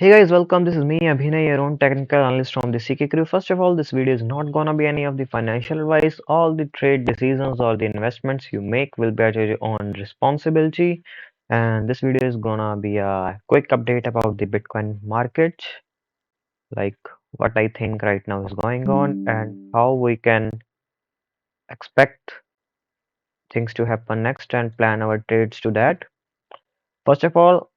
Hey guys, welcome. This is me, Abhinay, your own technical analyst from the CK crew. First of all, this video is not gonna be any of the financial advice. All the trade decisions or the investments you make will be at your own responsibility. And this video is gonna be a quick update about the Bitcoin market, like what I think right now is going on and how we can expect things to happen next and plan our trades to that. First of all,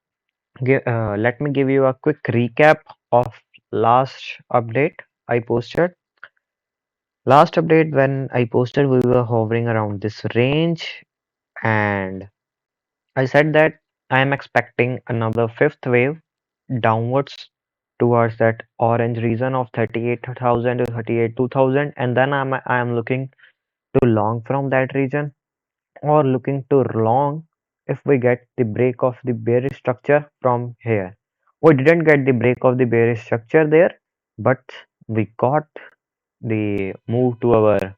let me give you a quick recap of last update I posted. Last update when I posted, we were hovering around this range, and I said that I am expecting another fifth wave downwards towards that orange region of 38,000 to 38,200, and then I am looking to long from that region or looking to long if we get the break of the bearish structure from here. We didn't get the break of the bearish structure there, but we got the move to our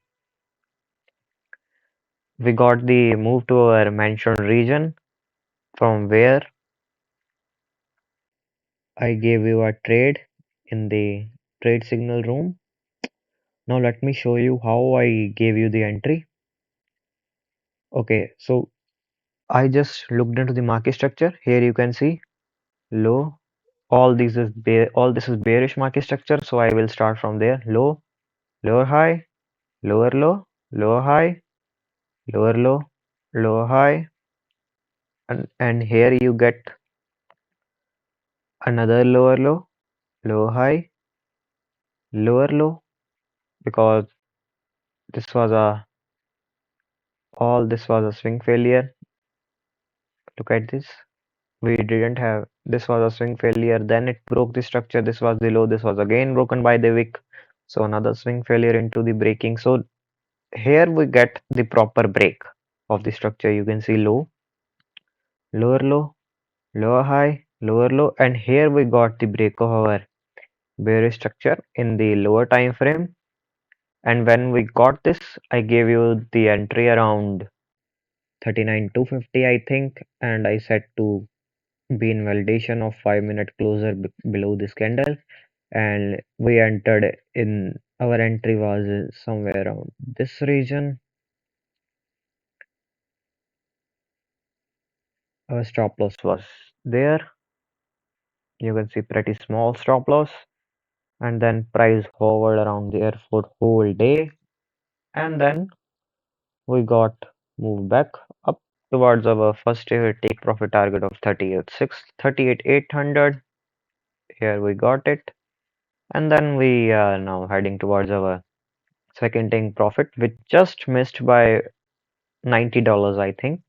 mentioned region from where I gave you a trade in the trade signal room. Now let me show you how I gave you the entry. Okay, so I just looked into the market structure. Here you can see low. All this is bearish market structure, so I will start from there. Low, lower high, lower low, lower high, lower low, lower high, and here you get another lower low, lower high, lower low, because this was a all this was a swing failure. Look at this. We didn't have this was a swing failure, then it broke the structure. This was the low, this was again broken by the wick. So another swing failure into the breaking. So here we get the proper break of the structure. You can see low, lower low, lower high, lower low, and here we got the break of our bearish structure in the lower time frame. And when we got this, I gave you the entry around 39,250, I think, and I said to be in validation of 5 minute closer below this candle, and we entered in our entry was somewhere around this region. Our stop loss was there. You can see pretty small stop loss, and then price hovered around there for whole day, and then we got moved back up towards our first ever take profit target of 38,800. Here we got it, and then we are now heading towards our second take profit, which just missed by $90, I think,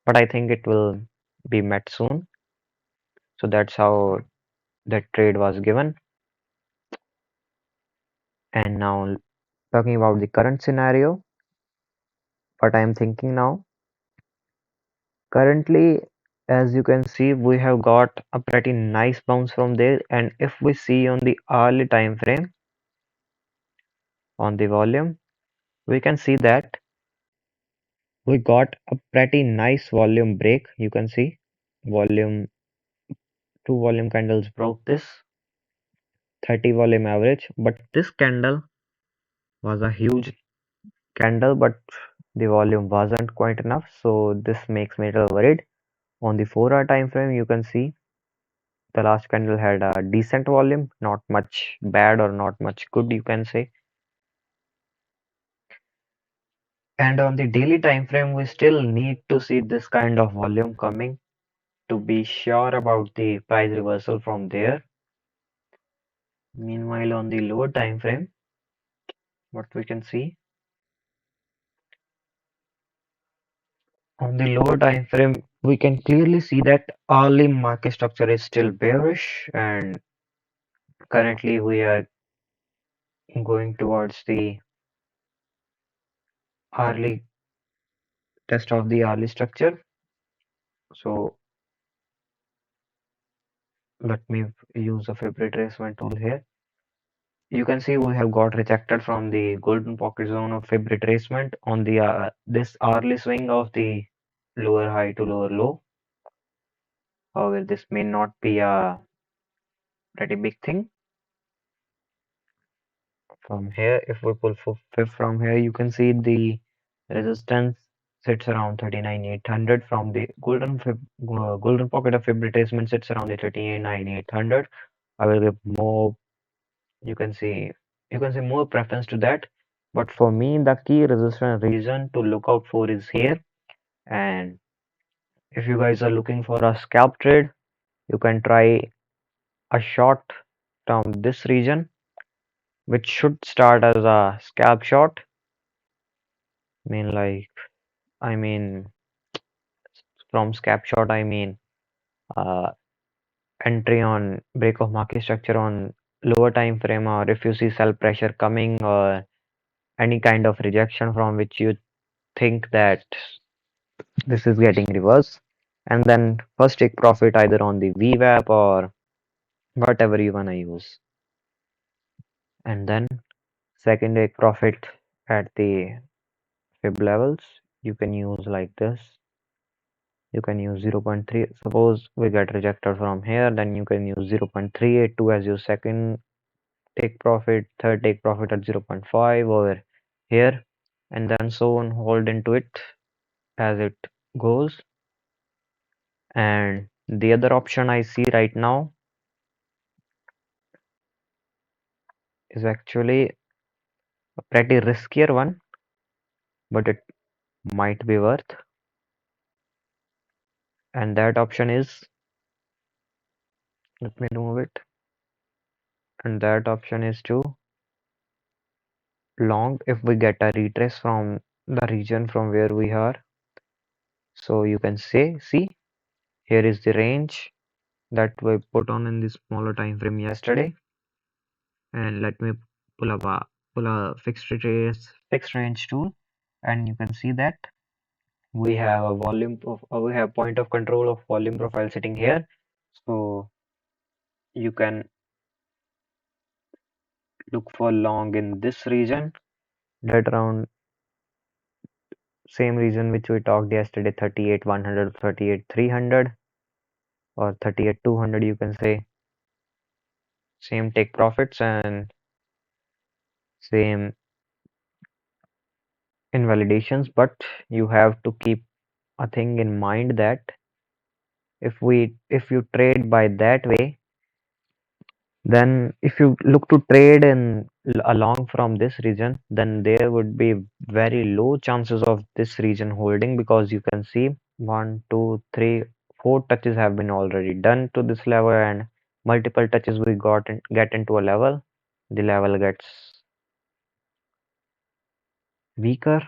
but I think it will be met soon. So that's how that trade was given. And now talking about the current scenario, what I am thinking now. Currently, as you can see, we have got a pretty nice bounce from there. And if we see on the hourly time frame on the volume, we can see that we got a pretty nice volume break. You can see volume two volume candles broke this 30 volume average, but this candle was a huge candle, but the volume wasn't quite enough. So this makes me a little worried. On the 4-hour time frame, you can see the last candle had a decent volume, not much bad or not much good, you can say. And on the daily time frame, we still need to see this kind of volume coming to be sure about the price reversal from there. Meanwhile, on the lower time frame, what we can see on the lower time frame, we can clearly see that hourly market structure is still bearish, and currently we are going towards the hourly test of the hourly structure. So let me use a favorite retracement tool here. You can see we have got rejected from the golden pocket zone of Fib retracement on the this hourly swing of the lower high to lower low. However, this may not be a pretty big thing. From here, if we pull for fifth from here, you can see the resistance sits around 39,800 from the golden pocket of fib retracement sits around the 39,800. I will give more, you can see, more preference to that. But for me, the key resistance region to look out for is here. And if you guys are looking for a scalp trade, you can try a short from this region, which should start as a scalp short. I mean, I mean, from scalp short, I mean, uh, entry on break of market structure on lower time frame, or if you see sell pressure coming, or any kind of rejection from which you think that this is getting reversed, and then first take profit either on the VWAP or whatever you wanna use, and then second take profit at the fib levels. You can use like this. You can use 0.3. Suppose we get rejected from here, then you can use 0.382 as your second take profit, third take profit at 0.5 over here, and then so on, hold into it as it goes. And the other option I see right now is actually a pretty riskier one, but it might be worth. And that option is, let me remove it, and that option is to long if we get a retrace from the region from where we are. So you can say, see, here is the range that we put on in the smaller time frame yesterday. And let me pull a fixed range tool, and you can see that we have a we have point of control of volume profile sitting here. So you can look for long in this region, that around same region which we talked yesterday, 38,100, 38,300, or 38,200, you can say. Same take profits and same invalidations, but you have to keep a thing in mind that if you trade by that way, then if you look to trade in along from this region, then there would be very low chances of this region holding, because you can see one, two, three, four touches have been already done to this level, and multiple touches we get into a level, the level gets weaker,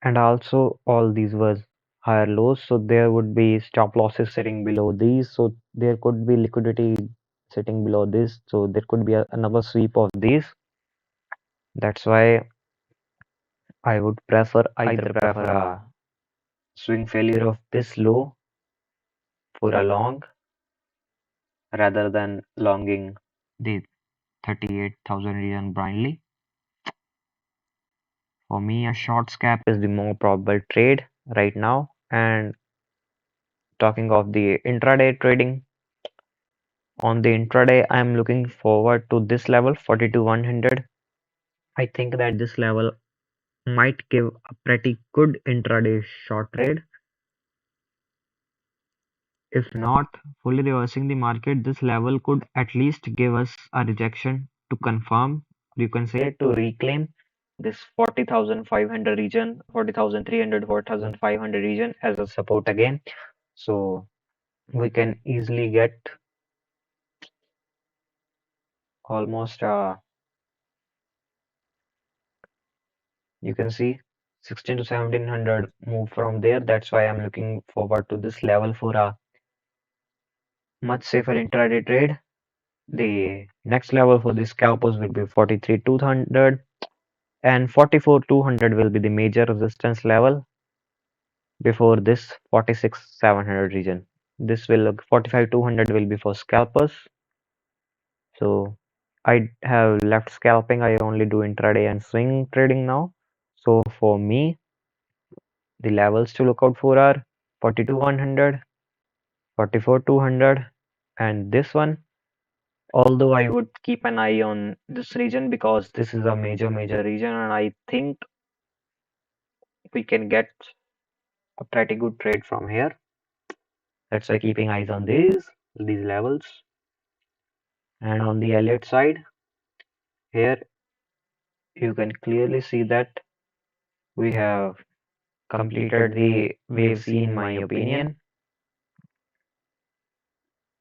and also all these was higher lows, so there would be stop losses sitting below these, so there could be liquidity sitting below this, so there could be another sweep of these. That's why I would either prefer a swing failure of this low for a long, rather than longing the 38,000 region blindly. For me, a short scalp is the more probable trade right now. And talking of the intraday trading, on the intraday, I'm looking forward to this level, 42,100. I think that this level might give a pretty good intraday short trade. If not fully reversing the market, this level could at least give us a rejection to confirm, you can say to reclaim this 40,500 region, 40,300, 40,500 region as a support again. So we can easily get almost you can see 16 to 1700 move from there. That's why I'm looking forward to this level for a much safer intraday trade. The next level for the scalpers will be 43,200, and 44,200 will be the major resistance level before this 46,700 region. This will 45,200 will be for scalpers. So I have left scalping. I only do intraday and swing trading now. So for me, the levels to look out for are 42,100, 44,200, and this one. Although I would keep an eye on this region because this is a major region, and I think we can get a pretty good trade from here. That's why keeping eyes on these levels. And on the Elliot side, here you can clearly see that we have completed the wave C in my opinion.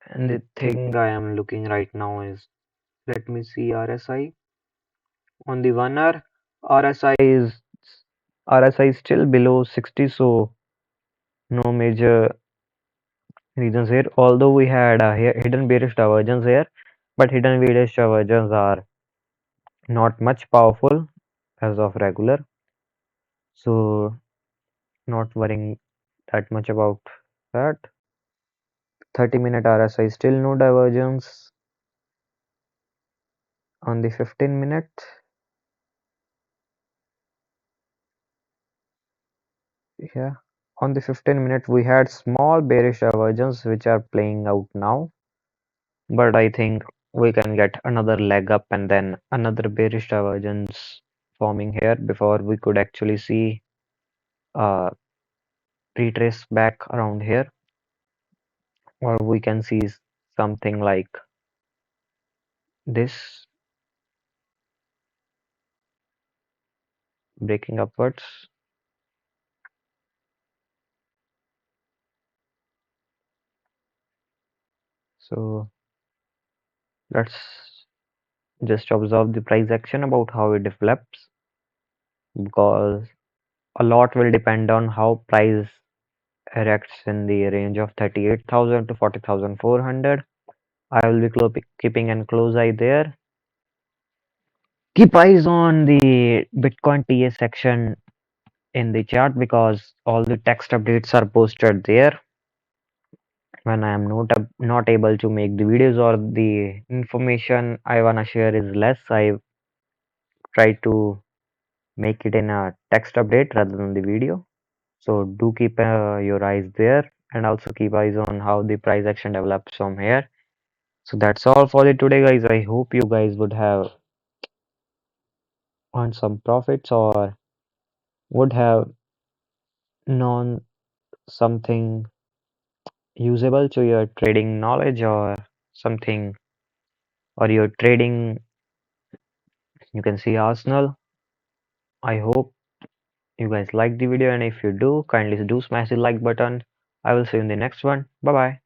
And the thing I am looking right now is, let me see RSI. On the 1 hour, RSI is still below 60, so no major reasons here. Although we had a hidden bearish divergence here, but hidden bearish divergence are not much powerful as of regular, so not worrying that much about that. 30-minute RSI still no divergence. On the 15-minute, yeah, on the 15-minute we had small bearish divergence which are playing out now, but I think we can get another leg up and then another bearish divergence forming here before we could actually see uh retrace back around here, or we can see something like this breaking upwards. So let's just observe the price action about how it develops, because a lot will depend on how price erects in the range of 38,000 to 40,400. I will be keeping a close eye there. Keep eyes on the Bitcoin TA section in the chart because all the text updates are posted there. When I am not able to make the videos or the information I wanna share is less, I try to make it in a text update rather than the video. So do keep your eyes there and also keep eyes on how the price action develops from here. So that's all for the today, guys. I hope you guys would have earned some profits or would have known something usable to your trading knowledge or something, or your trading, you can see arsenal. I hope you guys like the video, and if you do, kindly do smash the like button. I will see you in the next one. Bye bye.